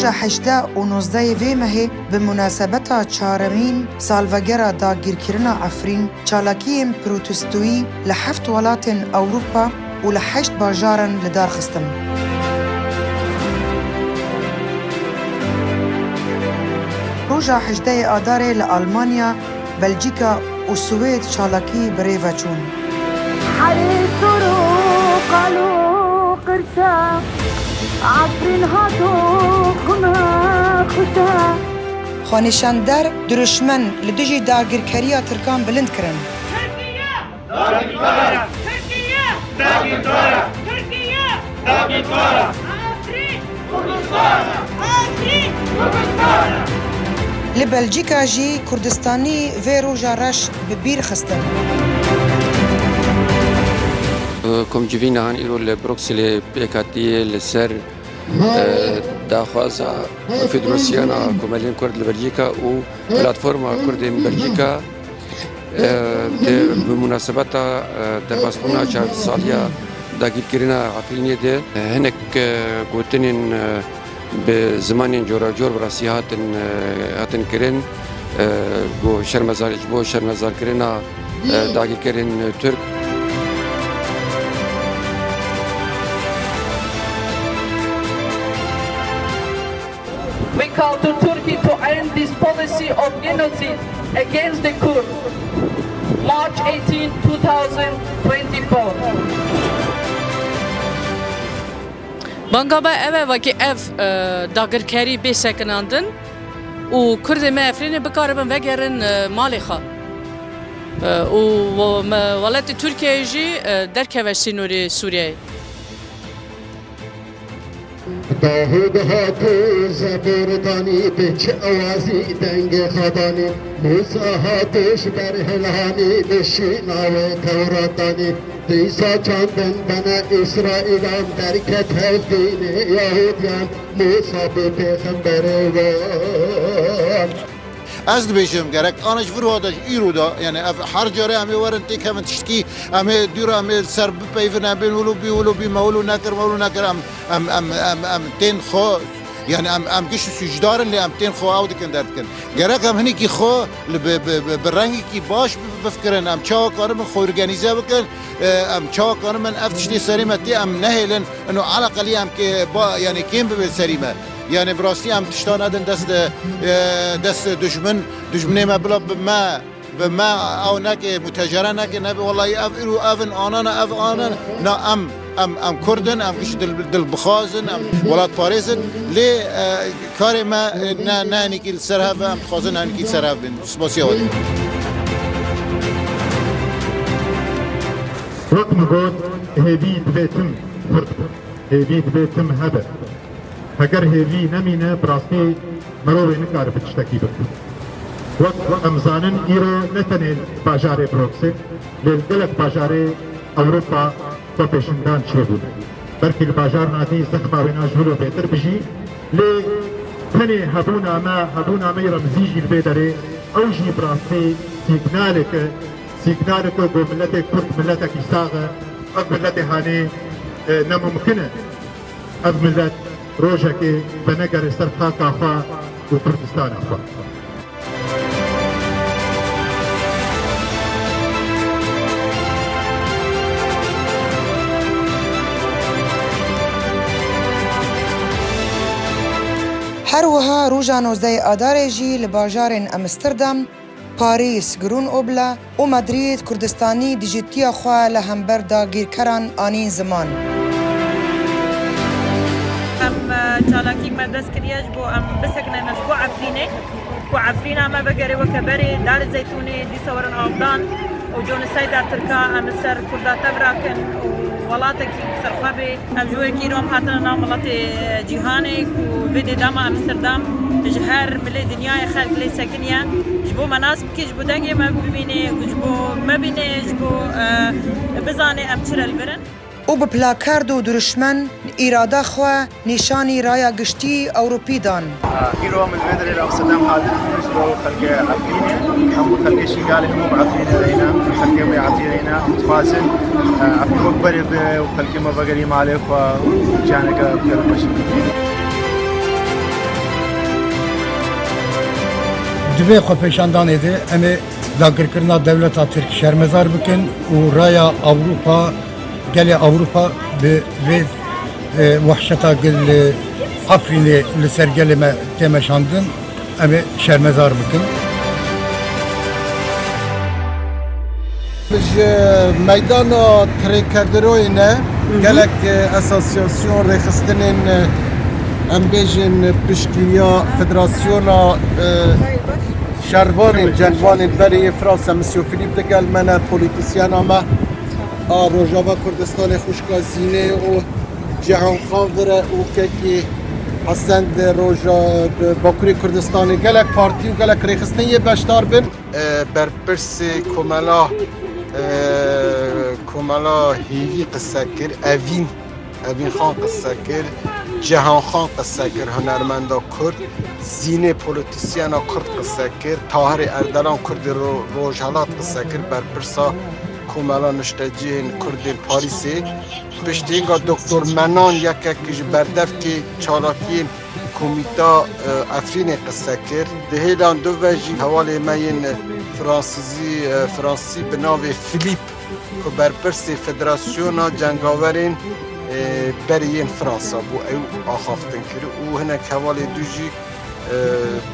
روژا 18 و 19 وی مهی به مناسبت چهارمین سالوگر داگیرکرنا عفرین چالاکیم پروتستویی لحفت ولات اوروپا و لحشت باجارن لدار خستن. روژا 18 آداره لألمانیا، بلژیکا و سوید چالاکی بریوه چون. حريص قالوا قرشا عفرين هاتو خما خشا خانشاندر درشمن لدجی داگیرکریا ترکان بلند کرن. تركيا داگیرکارا تركيا داگیرکارا تركيا داگیرکارا عفرين كردستان عفرين كردستان. لبلژیکا جی کردستانی وی روژا رش ببیر خستن. كم جيفينا هان إيرو لبروكسل بيكاتي لسر داخوازا فيدروسيانا كومالين كرد لبلجيكا و بلاتفورما كرد بلجيكا بمناسبة درباسبونا 4 سالية داگیر كرنا عفرينية دي هناك قوتنين بزمان جورا جور براسي هاتن كرن بو شرمزار كرنا داگیر كرن ترك. We call to Turkey to end this policy of genocide against the Kurds. March 18, 2024. Bangaba eve vaki ev dagirkeri bê sekinandin û Kurdê me Efrînê bikaribin vegerin malê xwe. û welatê Tirkiyeyê jî derkeve sînorê Sûriyeyê. داهود هاتو زبردانی به چه آوازی دنگ خدانی موسا هاتش بر هلهانی بشیناو توراتانی دیسا چاندن بنا اسرائیلان درکت هزدین یهودیان موسا به پیغمبر وان. از دبیشم گرک آنش فرودش ایرودا یعنی هر جاره همی ورن تیک هم تشکی همی دور همی سر بپیفن هم ولو بی مولو نکر ام تین خو یعنی ام گش سجدارن لی ام تین خو آود کن درد کن گرک هم هنی کی خو برنگی کی باش بفکرن ام چا کارم خو ارگانیزه بکن ام چا کارم افتشتی سریمتی ام نهیلن انو علا قلی ام که با یعنی کیم به سریمه يعني براستي عم تشتان هذا دست دشمني ما بلا بما او نك متاجرة نك نبي والله افرو افن انا نا ام كردن ام كش دل بخازن ام ولاد باريزن لي كاري ما نانيكي السرهب ام خازن نانيكي السرهب سباسي هادي رقم قد هبيت بيتم فرد هبيت بيتم هبه اگر هیوی نمینه براستی مروی نکار بچتکی بکن وقت امزانن ایرو نتنین باجار بروکسل للگلک باجار اوروپا با پیشندان چه بود برکی الباجار ناتی زخبا وینا جولو بهتر بجی لی تنی هبونا می رمزیجی البیدره اوجی براستی سیگنالک گو ملت کرد ملت کیساغه اگ ملت هانی نممکنه اگ ملت روجه که به نگر سرخاک آخوا و کردستان آخوا. هر وها روژا 19 آدار جی لباجارن امستردام، پاریس، گرون اوبلا و مدرید کردستانی دیجیتیا خوا لهمبر داگیرکران آنین زمان. چالاکی مدرس کریاج بو ام بسکنه نشبو عفرینه و عفرینه ما بگری و کبری دال زیتونی دی سورن آبدان و جون سایدا ترکا ام سر کردا تبراکن و ولاته کی سرخابه ام جوی کی روم هاتن نام ولات جهانی و بدی دام امستردام جهر ملی دنیای خلق لی سکنیا جبو مناسب کی جبو دنگی ما ببینه جبو مبینه جبو بزانه ام چرل برن او به پلاکارد و درشمن ایراده خوا نشانی رایا گشتی اوروپی دان. ایرو من بدر الامستردام حاضر نشبو خلق عفرینه هم خلق شیگال هم عفرینه دینا خلق می عفرینه متخازن عفرین مقبره و خلق ما بگری مالک و جانگا بگرمش. دوی خو پیشاندان ده امی داگرکرنا دولت ترک شرمزار بکن و رایا اوروپا گل اوروپا به وحشتا گل افرین لسرگل ما تمشاندن امی شرمزار بکن. ميدان تريكاردروينا قالك اساسياسيون ريخستنين ام بيجن بشكيا فدراسيون شروان جنوان بري فرنسا مسيو فيليب دقال منا بوليتيسيان اما روجاوا كردستان خوشكا زيني و جهان خاور و كيكي حسن روجا باكوري كردستاني قالك بارتي و قالك ريخستن يبشتار بن بربرسي كومالا كومالا هيفي قساكر أفين خان قساكر جهان خان قساكر هنرمندا كرد زيني بوليتيسيانا كرد قساكر طاهر اردلان كرد روجهالات قساكر برپرسا كومالا نشتجين كرد باريسي بشتينغا دكتور منان يكاكش بردفتي چالاكين كوميتا افرين قساكر دهيلان دو وجي حوالي ماين فرانسي بناوي فيليب که برپرسی فدراسیون جنگاورین برین فرانسا بو او آخافتن کرد و هنک حوالی دوجی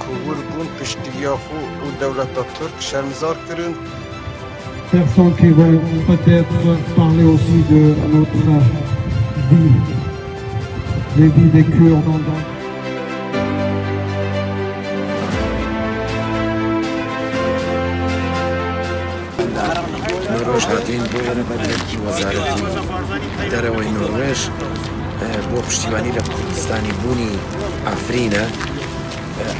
کور بون پشتیافو و دولت ترک شرمزار کرد. Personnes qui vont peut-être parler aussi de notre vie, les vies des Kurdes dans نروژ هاتین بۆ یارمەتێکی وەزارەتی دەرەوەی نۆروێژ بۆ پشتیوانی لە کوردستانی بوونی ئەفرینە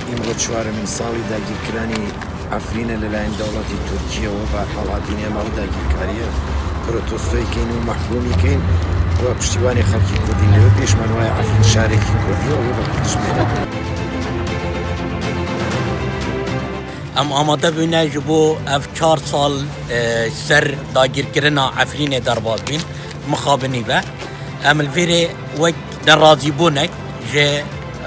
ئیمڕۆ چوارەمین ساڵی داگیرکرانی ئەفرینە لەلایەن دەوڵەتی تورکیەوە بە هەڵاتینی ئەمە و داگیرکاریە پرۆتۆستۆیکەین و مەحکومیکەین بۆ پشتیوانی خەڵکی کوردی لەوێ پێشمان وایە ئەفرین شارێکی کوردیەوە بە کوردژمێنە ام آماده بینه جبو اف 4 سال سر داگیرکرنا عفرین درباز بین مخابنی و ام الویره وک نرازی بونک جه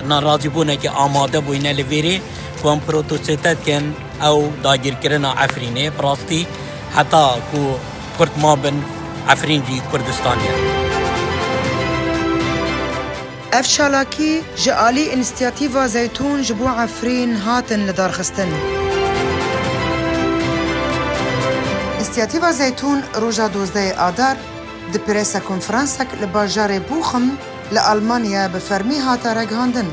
نرازی بونک آماده بینه الویره کم پروتوستات کن او داگیرکرنا عفرینه براستی حتی کو کرد ما بن عفرین جی کردستانیه اف شالاکی جعالی انستیاتیوا زیتون جبو عفرین هاتن لدارخستن. انستیاتیوا زیتون روژا 12 آدار د پریسا کنفرانسک لباجار بوخم لألمانیا بفرمی هاتا رگهاندن.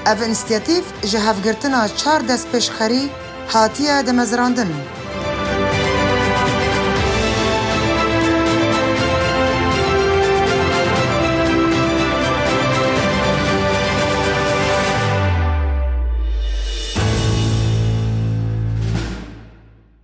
اف انستیاتیف جهفگرتنا 4 دست پیشخری هاتیه دمزراندن.